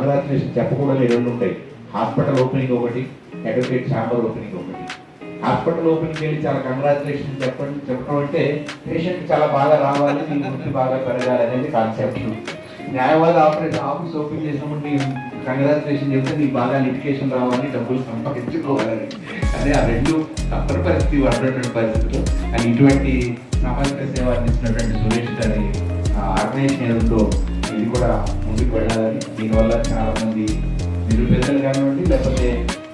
Congratulation చెప్పకూడదు రెండు ఉంటాయి. హాస్పిటల్ ఓపెనింగ్ ఒకటి, అడ్వకేట్ ఛాంబర్ ఓపెనింగ్ ఒకటి. హాస్పిటల్ ఓపెనింగ్ వెళ్ళి చాలా కంగ్రాచులేషన్ చెప్పడం అంటే పేషెంట్ చాలా బాగా రావాలి, నీ వృత్తి బాగా పెరగాలి అనేది కాన్సెప్ట్. న్యాయవాద ఆఫీస్ ఓపెన్ చేసినప్పుడు నీ కంగ్రాచులేషన్ చెప్తే నీకు బాగా లిటికేషన్ రావాలి, డబ్బులు సంపాదించుకోవాలని. అదే ఆ రెండు తప్పని పరిస్థితి పడినటువంటి పరిస్థితులు. అండ్ ఇటువంటి సామాజిక సేవ అందించినటువంటి సురేష్ గారి ఆర్గనైజేషన్ ఏదో ఇది కూడా ముందుకు వెళ్ళాలని, దీనివల్ల చాలామంది నిరుపేదలు కానివ్వండి, లేకపోతే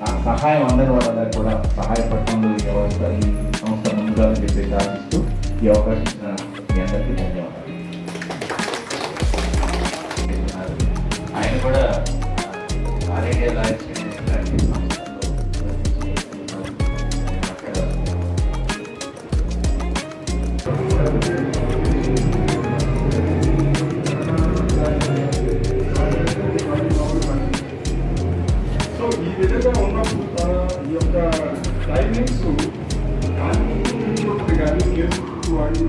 ఆ సహాయం అందని వాళ్ళందరూ కూడా సహాయపడటంలో ఈ వ్యవస్థ ఈ సంస్థ ముందుగా చెప్పేసి ఆశిస్తూ ఈ అవకాశం ఇచ్చిన మీ అందరికీ ధన్యవాదాలు. ఆయన కూడా ఆర్ఏడియా లాయర్స్ ఈ విధంగా ఉన్నప్పుడు ఈ యొక్క టైమింగ్స్ కానీ కేసు వాడి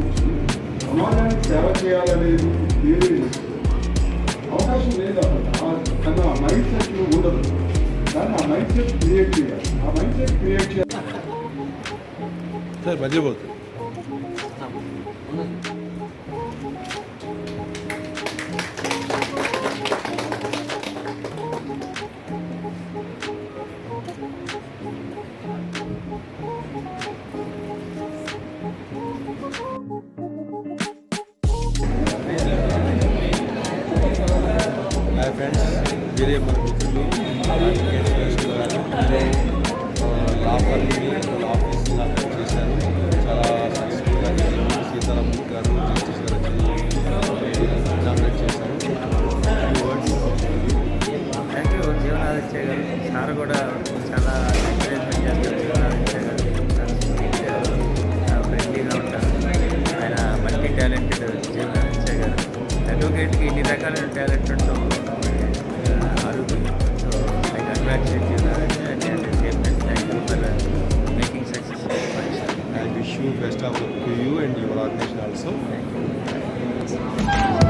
సమాజానికి సేవ చేయాలనేది వేరే అవకాశం లేదు. అసలు ఆ మైండ్ సెట్ ఉండదు, కానీ ఆ మైండ్ సెట్ క్రియేట్ చేయాలి. ఆ మైండ్ సెట్ క్రియేట్ చేయాలి సార్. మధ్యపోతుంది ఫ్రెండ్స్, వేరే మన మిత్రులు లాఫర్ని ఆఫీస్ చేశారు. చాలా సక్సెస్ఫుల్గా సీతారాం గారు జస్టిస్ గారు ఇనాగ్రేట్ చేశారు. థ్యాంక్ యూ జీవనాదిత్య గారు. సార్ కూడా చాలా ఎంకరేజ్మెంట్ చేస్తారు. జీవనాదిత్య గారు ఫ్రెండ్లీగా ఉంటారు. ఆయన మల్టీ టాలెంటెడ్ జీవనాదిత్య గారు. అడ్వకేట్కి ఇన్ని రకాలైన టాలెంట్ ఉంటూ So I congratulate you and at the same time thank you for making success. I wish you best of luck to you and your organization also. Thank you.